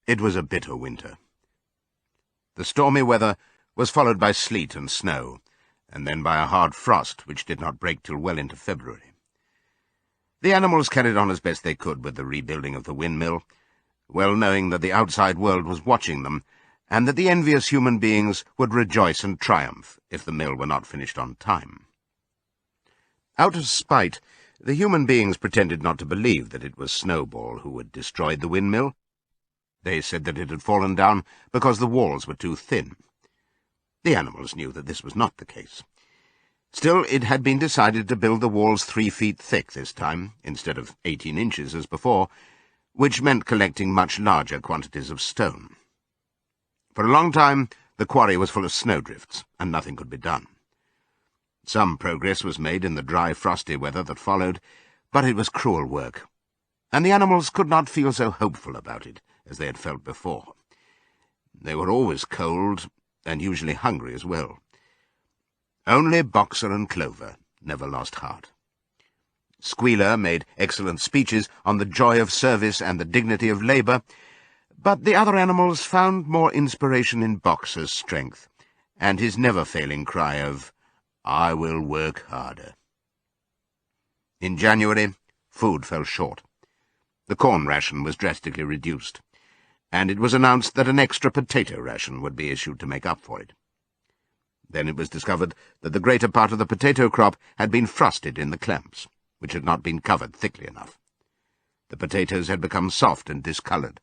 It was a bitter winter. The stormy weather was followed by sleet and snow, and then by a hard frost which did not break till well into February. The animals carried on as best they could with the rebuilding of the windmill, well knowing that the outside world was watching them, and that the envious human beings would rejoice and triumph if the mill were not finished on time. Out of spite, the human beings pretended not to believe that it was Snowball who had destroyed the windmill. They said that it had fallen down because the walls were too thin. The animals knew that this was not the case. Still, it had been decided to build the walls 3 feet thick this time, instead of 18 inches as before, which meant collecting much larger quantities of stone. For a long time, the quarry was full of snowdrifts, and nothing could be done. Some progress was made in the dry, frosty weather that followed, but it was cruel work, and the animals could not feel so hopeful about it as they had felt before. They were always cold, and usually hungry as well. Only Boxer and Clover never lost heart. Squealer made excellent speeches on the joy of service and the dignity of labour, but the other animals found more inspiration in Boxer's strength, and his never-failing cry of, "I will work harder." In January, food fell short. The corn ration was drastically reduced, and it was announced that an extra potato ration would be issued to make up for it. Then it was discovered that the greater part of the potato crop had been frosted in the clamps, which had not been covered thickly enough. The potatoes had become soft and discoloured,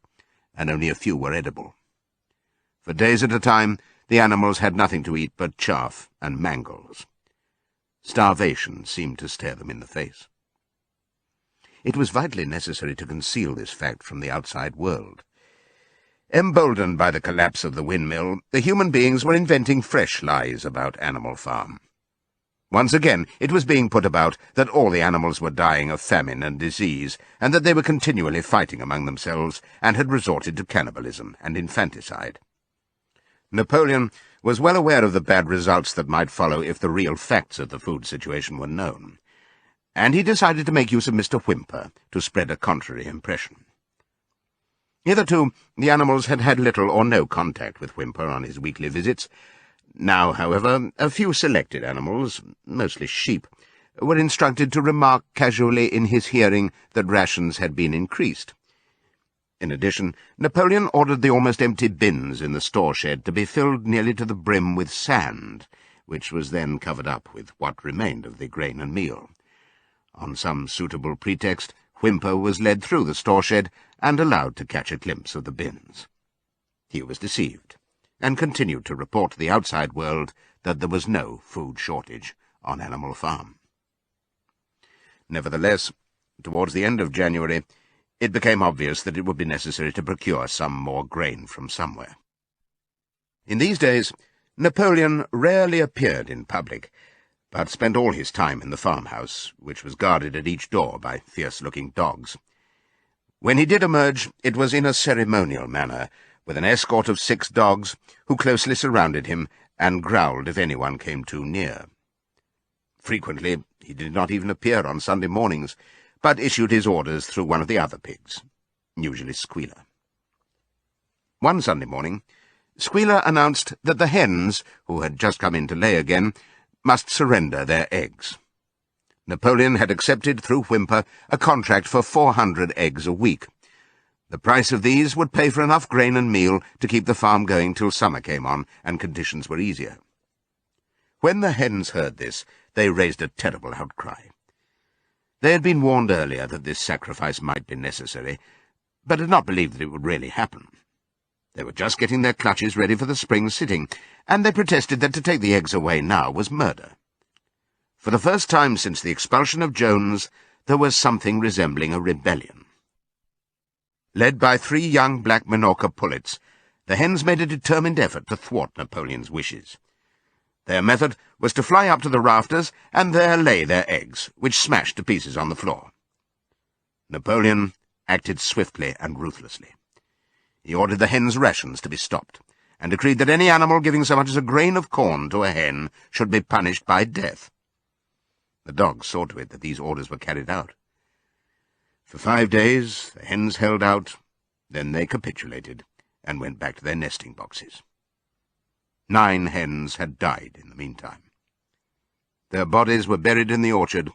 and only a few were edible. For days at a time, the animals had nothing to eat but chaff and mangles. Starvation seemed to stare them in the face. It was vitally necessary to conceal this fact from the outside world. Emboldened by the collapse of the windmill, the human beings were inventing fresh lies about Animal Farm. Once again, it was being put about that all the animals were dying of famine and disease, and that they were continually fighting among themselves, and had resorted to cannibalism and infanticide. Napoleon was well aware of the bad results that might follow if the real facts of the food situation were known, and he decided to make use of Mr. Whymper to spread a contrary impression. Hitherto, the animals had had little or no contact with Whymper on his weekly visits. Now, however, a few selected animals, mostly sheep, were instructed to remark casually in his hearing that rations had been increased. In addition, Napoleon ordered the almost empty bins in the store shed to be filled nearly to the brim with sand, which was then covered up with what remained of the grain and meal. On some suitable pretext, Whymper was led through the store shed and allowed to catch a glimpse of the bins. He was deceived, and continued to report to the outside world that there was no food shortage on Animal Farm. Nevertheless, towards the end of January, it became obvious that it would be necessary to procure some more grain from somewhere. In these days, Napoleon rarely appeared in public, but spent all his time in the farmhouse, which was guarded at each door by fierce-looking dogs. When he did emerge, it was in a ceremonial manner, with an escort of 6 dogs, who closely surrounded him and growled if anyone came too near. Frequently he did not even appear on Sunday mornings, but issued his orders through one of the other pigs, usually Squealer. One Sunday morning, Squealer announced that the hens, who had just come in to lay again, must surrender their eggs. Napoleon had accepted, through Whymper, a contract for 400 eggs a week. The price of these would pay for enough grain and meal to keep the farm going till summer came on and conditions were easier. When the hens heard this, they raised a terrible outcry. They had been warned earlier that this sacrifice might be necessary, but had not believed that it would really happen. They were just getting their clutches ready for the spring sitting, and they protested that to take the eggs away now was murder. For the first time since the expulsion of Jones, there was something resembling a rebellion. Led by 3 young black Minorca pullets, the hens made a determined effort to thwart Napoleon's wishes. Their method was to fly up to the rafters and there lay their eggs, which smashed to pieces on the floor. Napoleon acted swiftly and ruthlessly. He ordered the hens' rations to be stopped, and decreed that any animal giving so much as a grain of corn to a hen should be punished by death. The dogs saw to it that these orders were carried out. For 5 days the hens held out, then they capitulated, and went back to their nesting boxes. 9 hens had died in the meantime. Their bodies were buried in the orchard,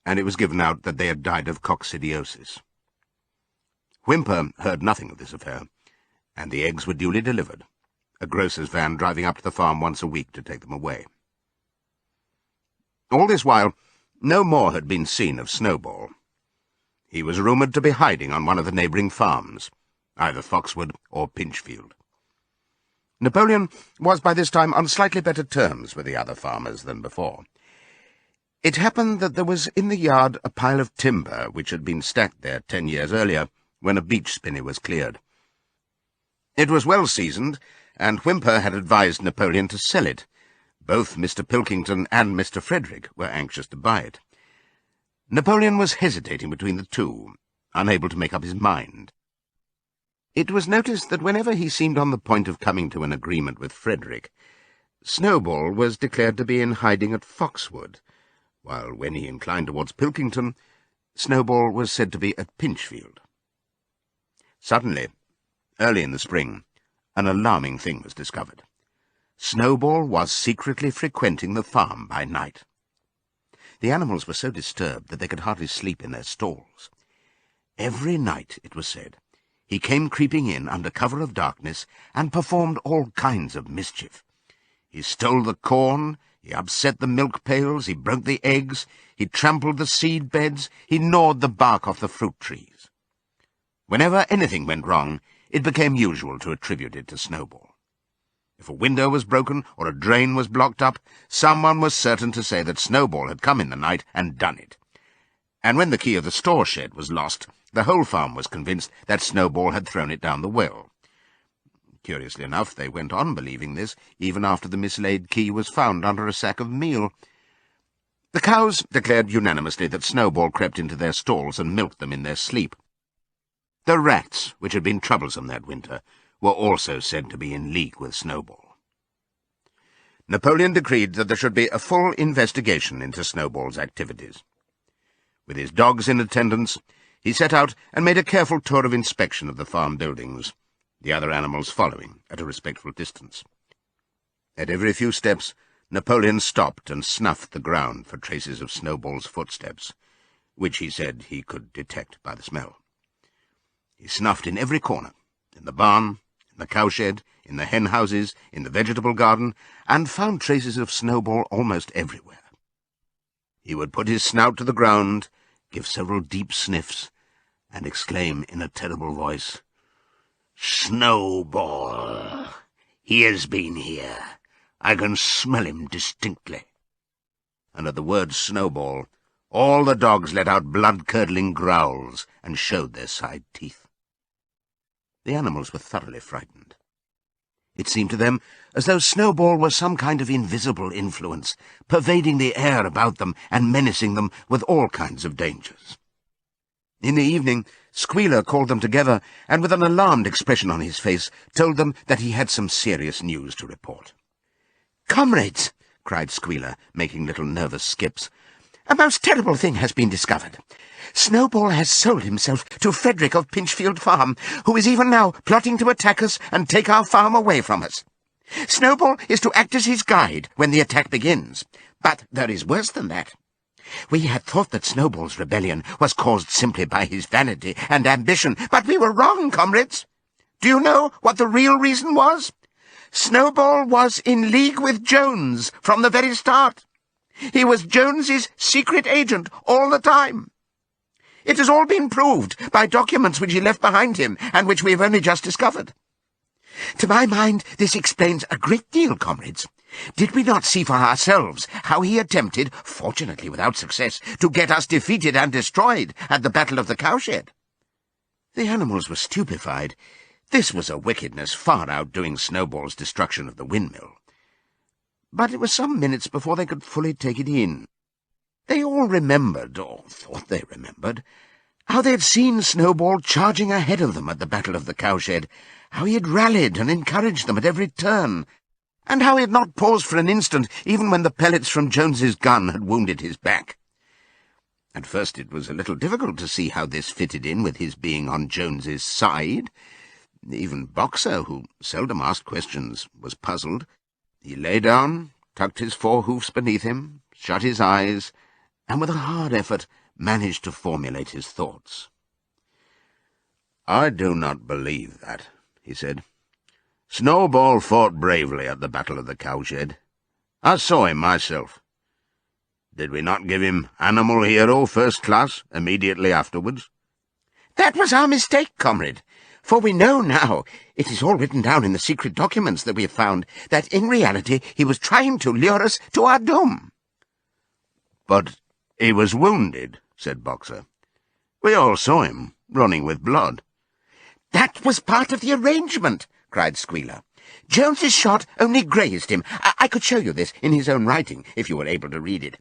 and it was given out that they had died of coccidiosis. Whymper heard nothing of this affair, and the eggs were duly delivered, a grocer's van driving up to the farm once a week to take them away. All this while, no more had been seen of Snowball. He was rumoured to be hiding on one of the neighbouring farms, either Foxwood or Pinchfield. Napoleon was by this time on slightly better terms with the other farmers than before. It happened that there was in the yard a pile of timber which had been stacked there 10 years earlier, when a beech spinney was cleared. It was well seasoned, and Whymper had advised Napoleon to sell it. Both Mr. Pilkington and Mr. Frederick were anxious to buy it. Napoleon was hesitating between the two, unable to make up his mind. It was noticed that whenever he seemed on the point of coming to an agreement with Frederick, Snowball was declared to be in hiding at Foxwood, while when he inclined towards Pilkington, Snowball was said to be at Pinchfield. Suddenly, early in the spring, an alarming thing was discovered. Snowball was secretly frequenting the farm by night. The animals were so disturbed that they could hardly sleep in their stalls. Every night, it was said, he came creeping in under cover of darkness and performed all kinds of mischief. He stole the corn, he upset the milk pails, he broke the eggs, he trampled the seed beds, he gnawed the bark off the fruit trees. Whenever anything went wrong, it became usual to attribute it to Snowball. If a window was broken or a drain was blocked up, someone was certain to say that Snowball had come in the night and done it. And when the key of the store shed was lost, the whole farm was convinced that Snowball had thrown it down the well. Curiously enough, they went on believing this, even after the mislaid key was found under a sack of meal. The cows declared unanimously that Snowball crept into their stalls and milked them in their sleep. The rats, which had been troublesome that winter, were also said to be in league with Snowball. Napoleon decreed that there should be a full investigation into Snowball's activities. With his dogs in attendance, he set out and made a careful tour of inspection of the farm buildings, the other animals following at a respectful distance. At every few steps, Napoleon stopped and snuffed the ground for traces of Snowball's footsteps, which he said he could detect by the smell. He snuffed in every corner, in the barn, in the cowshed, in the hen-houses, in the vegetable garden, and found traces of Snowball almost everywhere. He would put his snout to the ground, give several deep sniffs, and exclaim in a terrible voice, "Snowball! He has been here. I can smell him distinctly." And at the word Snowball, all the dogs let out blood-curdling growls and showed their side teeth. The animals were thoroughly frightened. It seemed to them as though Snowball were some kind of invisible influence, pervading the air about them and menacing them with all kinds of dangers. In the evening, Squealer called them together, and with an alarmed expression on his face, told them that he had some serious news to report. "Comrades," cried Squealer, making little nervous skips, "a most terrible thing has been discovered. Snowball has sold himself to Frederick of Pinchfield Farm, who is even now plotting to attack us and take our farm away from us. Snowball is to act as his guide when the attack begins. But there is worse than that. We had thought that Snowball's rebellion was caused simply by his vanity and ambition, but we were wrong, comrades. Do you know what the real reason was? Snowball was in league with Jones from the very start. He was Jones's secret agent all the time. It has all been proved by documents which he left behind him, and which we have only just discovered. To my mind, this explains a great deal, comrades. Did we not see for ourselves how he attempted, fortunately without success, to get us defeated and destroyed at the Battle of the Cowshed? The animals were stupefied. This was a wickedness far outdoing Snowball's destruction of the windmill. But it was some minutes before they could fully take it in. They all remembered, or thought they remembered, how they had seen Snowball charging ahead of them at the Battle of the Cowshed, how he had rallied and encouraged them at every turn, and how he had not paused for an instant even when the pellets from Jones's gun had wounded his back. At first it was a little difficult to see how this fitted in with his being on Jones's side. Even Boxer, who seldom asked questions, was puzzled. He lay down, tucked his 4 hoofs beneath him, shut his eyes, and with a hard effort managed to formulate his thoughts. "I do not believe that," he said. "Snowball fought bravely at the Battle of the Cowshed. I saw him myself. Did we not give him Animal Hero First Class immediately afterwards?" "That was our mistake, comrade, for we know now, it is all written down in the secret documents that we have found, that in reality he was trying to lure us to our doom." "But he was wounded," said Boxer. "We all saw him, running with blood." "That was part of the arrangement," cried Squealer. "Jones's shot only grazed him. I could show you this in his own writing, if you were able to read it.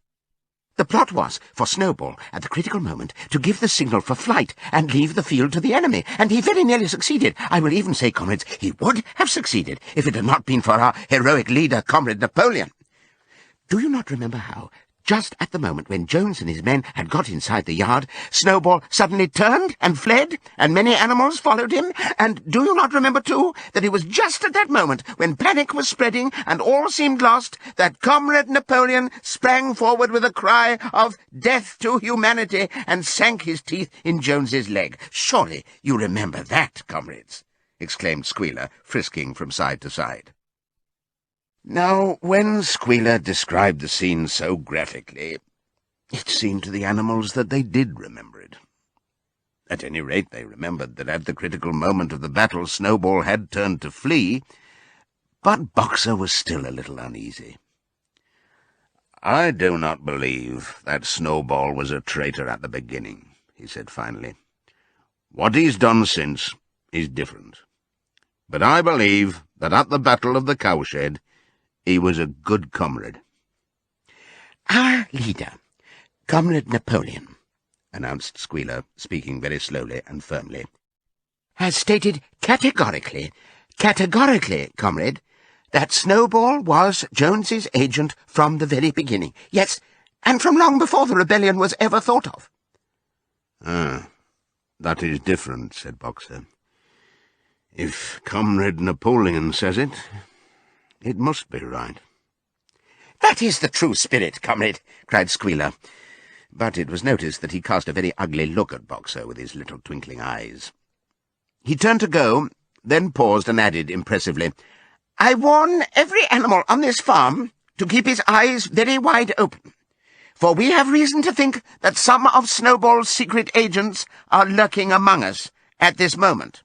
The plot was for Snowball, at the critical moment, to give the signal for flight and leave the field to the enemy, and he very nearly succeeded. I will even say, comrades, he would have succeeded if it had not been for our heroic leader, Comrade Napoleon. Do you not remember how, just at the moment when Jones and his men had got inside the yard, Snowball suddenly turned and fled, and many animals followed him? And do you not remember, too, that it was just at that moment, when panic was spreading and all seemed lost, that Comrade Napoleon sprang forward with a cry of death to humanity and sank his teeth in Jones's leg? Surely you remember that, comrades," exclaimed Squealer, frisking from side to side. Now, when Squealer described the scene so graphically, it seemed to the animals that they did remember it. At any rate, they remembered that at the critical moment of the battle Snowball had turned to flee, but Boxer was still a little uneasy. "I do not believe that Snowball was a traitor at the beginning," he said finally. "What he's done since is different. But I believe that at the Battle of the Cowshed he was a good comrade." "Our leader, Comrade Napoleon," announced Squealer, speaking very slowly and firmly, "has stated categorically, comrade, that Snowball was Jones's agent from the very beginning. Yes, and from long before the rebellion was ever thought of." "Ah, that is different," said Boxer. "If Comrade Napoleon says it, it must be right." "That is the true spirit, comrade," cried Squealer. But it was noticed that he cast a very ugly look at Boxer with his little twinkling eyes. He turned to go, then paused and added impressively, "I warn every animal on this farm to keep his eyes very wide open, for we have reason to think that some of Snowball's secret agents are lurking among us at this moment."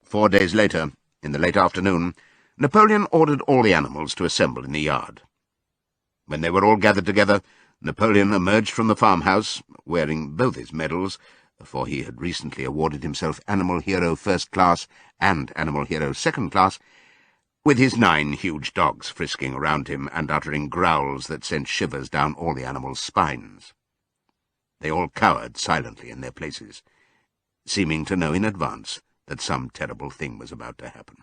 4 days later, in the late afternoon, Napoleon ordered all the animals to assemble in the yard. When they were all gathered together, Napoleon emerged from the farmhouse, wearing both his medals, for he had recently awarded himself Animal Hero First Class and Animal Hero Second Class, with his 9 huge dogs frisking around him and uttering growls that sent shivers down all the animals' spines. They all cowered silently in their places, seeming to know in advance that some terrible thing was about to happen.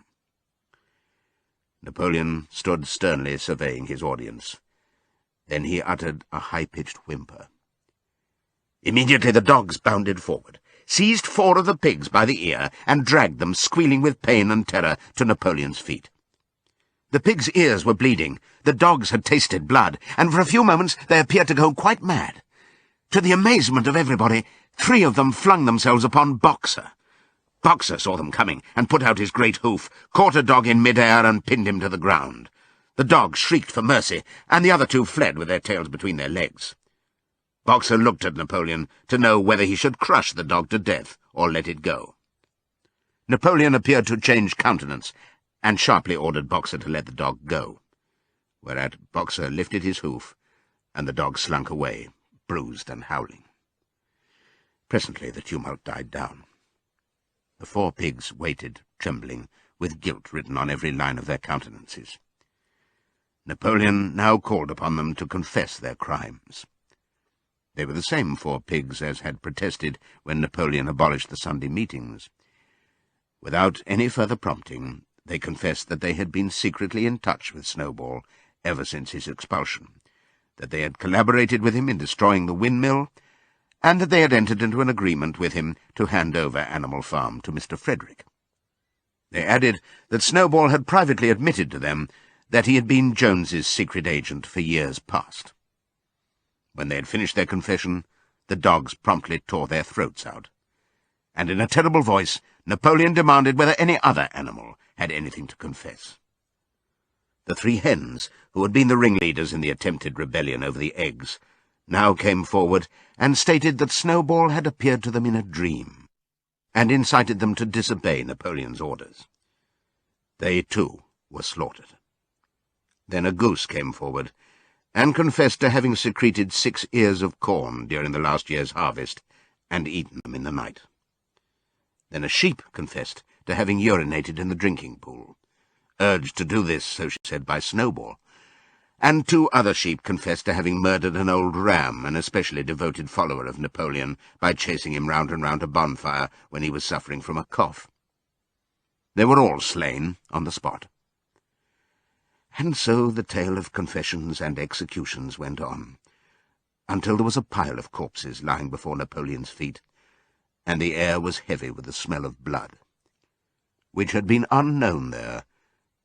Napoleon stood sternly surveying his audience. Then he uttered a high-pitched whimper. Immediately the dogs bounded forward, seized 4 of the pigs by the ear, and dragged them, squealing with pain and terror, to Napoleon's feet. The pigs' ears were bleeding, the dogs had tasted blood, and for a few moments they appeared to go quite mad. To the amazement of everybody, 3 of them flung themselves upon Boxer. Boxer saw them coming, and put out his great hoof, caught a dog in mid-air, and pinned him to the ground. The dog shrieked for mercy, and the other 2 fled with their tails between their legs. Boxer looked at Napoleon to know whether he should crush the dog to death or let it go. Napoleon appeared to change countenance, and sharply ordered Boxer to let the dog go, whereat Boxer lifted his hoof, and the dog slunk away, bruised and howling. Presently the tumult died down. The 4 pigs waited, trembling, with guilt written on every line of their countenances. Napoleon now called upon them to confess their crimes. They were the same 4 pigs as had protested when Napoleon abolished the Sunday meetings. Without any further prompting, they confessed that they had been secretly in touch with Snowball ever since his expulsion, that they had collaborated with him in destroying the windmill, and that they had entered into an agreement with him to hand over Animal Farm to Mr. Frederick. They added that Snowball had privately admitted to them that he had been Jones's secret agent for years past. When they had finished their confession, the dogs promptly tore their throats out, and in a terrible voice Napoleon demanded whether any other animal had anything to confess. The 3 hens, who had been the ringleaders in the attempted rebellion over the eggs, now came forward and stated that Snowball had appeared to them in a dream, and incited them to disobey Napoleon's orders. They, too, were slaughtered. Then a goose came forward, and confessed to having secreted 6 ears of corn during the last year's harvest, and eaten them in the night. Then a sheep confessed to having urinated in the drinking pool, urged to do this, so she said, by Snowball, and 2 other sheep confessed to having murdered an old ram, an especially devoted follower of Napoleon, by chasing him round and round a bonfire when he was suffering from a cough. They were all slain on the spot. And so the tale of confessions and executions went on, until there was a pile of corpses lying before Napoleon's feet, and the air was heavy with the smell of blood, which had been unknown there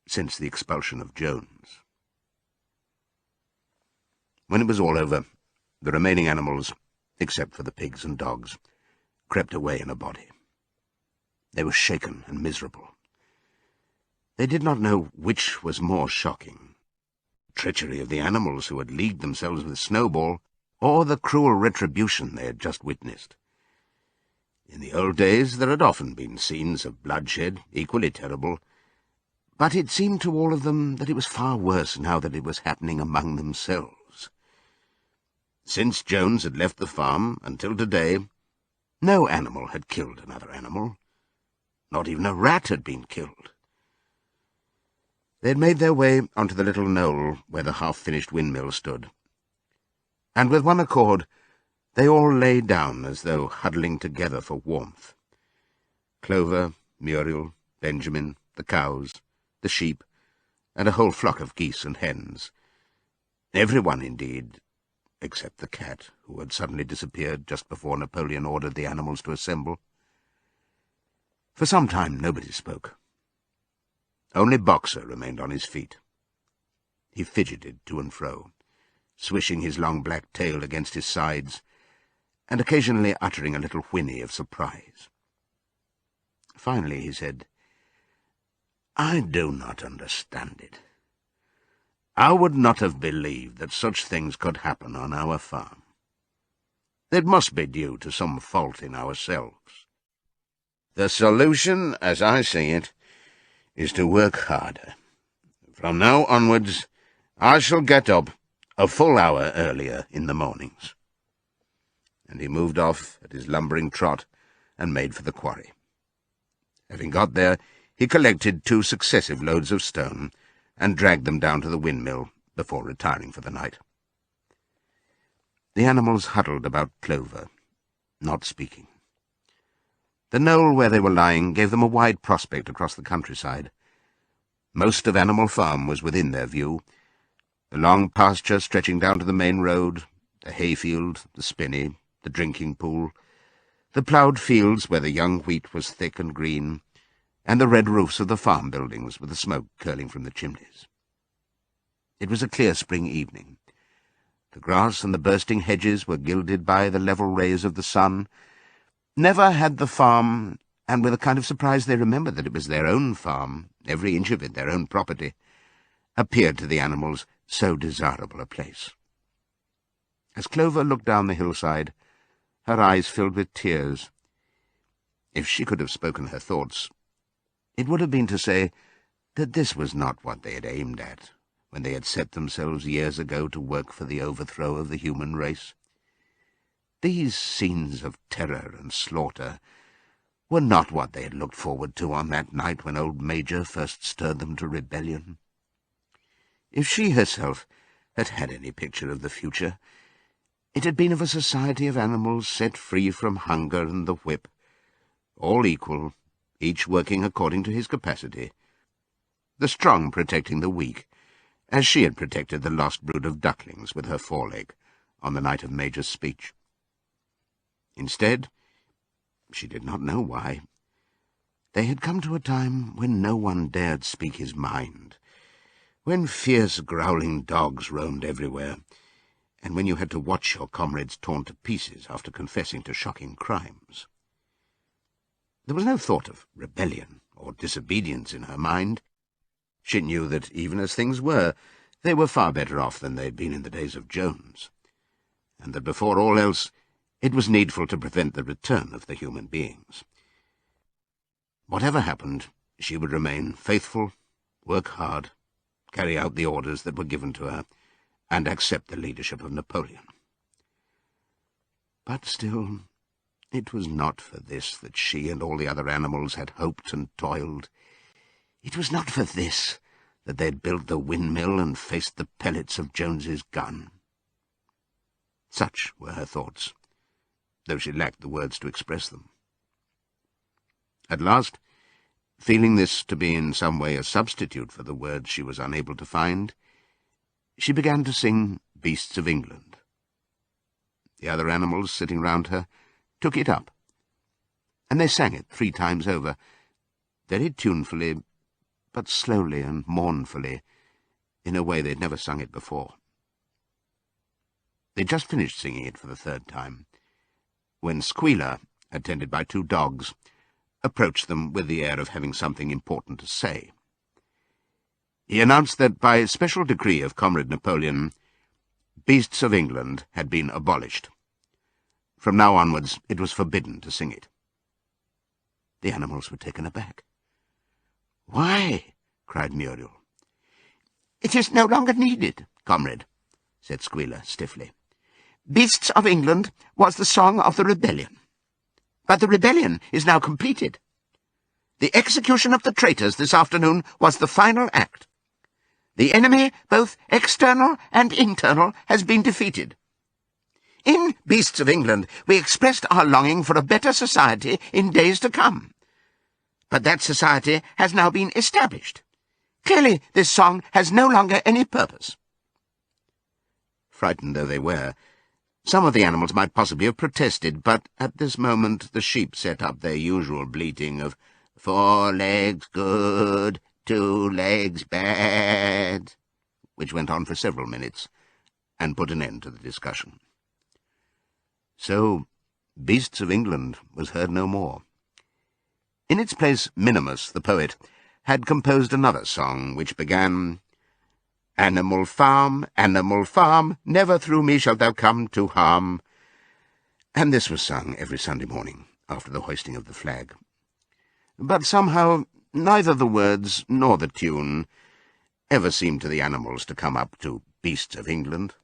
since the expulsion of Jones. When it was all over, the remaining animals, except for the pigs and dogs, crept away in a body. They were shaken and miserable. They did not know which was more shocking, the treachery of the animals who had leagued themselves with Snowball, or the cruel retribution they had just witnessed. In the old days there had often been scenes of bloodshed, equally terrible, but it seemed to all of them that it was far worse now that it was happening among themselves. Since Jones had left the farm until today, no animal had killed another animal. Not even a rat had been killed. They had made their way onto the little knoll where the half-finished windmill stood, and with one accord they all lay down as though huddling together for warmth. Clover, Muriel, Benjamin, the cows, the sheep, and a whole flock of geese and hens. Everyone, indeed, except the cat, who had suddenly disappeared just before Napoleon ordered the animals to assemble. For some time nobody spoke. Only Boxer remained on his feet. He fidgeted to and fro, swishing his long black tail against his sides, and occasionally uttering a little whinny of surprise. Finally he said, "I do not understand it. I would not have believed that such things could happen on our farm. It must be due to some fault in ourselves. The solution, as I see it, is to work harder. From now onwards, I shall get up a full hour earlier in the mornings." And he moved off at his lumbering trot and made for the quarry. Having got there, he collected 2 successive loads of stone and dragged them down to the windmill before retiring for the night. The animals huddled about Clover, not speaking. The knoll where they were lying gave them a wide prospect across the countryside. Most of Animal Farm was within their view, the long pasture stretching down to the main road, the hayfield, the spinney, the drinking pool, the ploughed fields where the young wheat was thick and green, and the red roofs of the farm buildings with the smoke curling from the chimneys. It was a clear spring evening. The grass and the bursting hedges were gilded by the level rays of the sun. Never had the farm, and with a kind of surprise they remembered that it was their own farm, every inch of it their own property, appeared to the animals so desirable a place. As Clover looked down the hillside, her eyes filled with tears. If she could have spoken her thoughts, it would have been to say that this was not what they had aimed at when they had set themselves years ago to work for the overthrow of the human race. These scenes of terror and slaughter were not what they had looked forward to on that night when old Major first stirred them to rebellion. If she herself had had any picture of the future, it had been of a society of animals set free from hunger and the whip, all equal, each working according to his capacity, the strong protecting the weak, as she had protected the lost brood of ducklings with her foreleg on the night of Major's speech. Instead, she did not know why, they had come to a time when no one dared speak his mind, when fierce growling dogs roamed everywhere, and when you had to watch your comrades torn to pieces after confessing to shocking crimes. There was no thought of rebellion or disobedience in her mind. She knew that, even as things were, they were far better off than they had been in the days of Jones, and that before all else it was needful to prevent the return of the human beings. Whatever happened, she would remain faithful, work hard, carry out the orders that were given to her, and accept the leadership of Napoleon. But still, it was not for this that she and all the other animals had hoped and toiled. It was not for this that they had built the windmill and faced the pellets of Jones's gun. Such were her thoughts, though she lacked the words to express them. At last, feeling this to be in some way a substitute for the words she was unable to find, she began to sing Beasts of England. The other animals sitting round her took it up, and they sang it 3 times over, very tunefully, but slowly and mournfully, in a way they'd never sung it before. They'd just finished singing it for the 3rd time, when Squealer, attended by 2 dogs, approached them with the air of having something important to say. He announced that, by special decree of Comrade Napoleon, Beasts of England had been abolished. From now onwards it was forbidden to sing it. The animals were taken aback. "Why?" cried Muriel. "It is no longer needed, comrade," said Squealer stiffly. "Beasts of England was the song of the rebellion. But the rebellion is now completed. The execution of the traitors this afternoon was the final act. The enemy, both external and internal, has been defeated. In Beasts of England we expressed our longing for a better society in days to come. But that society has now been established. Clearly this song has no longer any purpose." Frightened though they were, some of the animals might possibly have protested, but at this moment the sheep set up their usual bleating of 4 legs good, 2 legs bad, which went on for several minutes, and put an end to the discussion. So Beasts of England was heard no more. In its place, Minimus, the poet, had composed another song, which began, Animal farm, never through me shalt thou come to harm, and this was sung every Sunday morning after the hoisting of the flag. But somehow neither the words nor the tune ever seemed to the animals to come up to Beasts of England.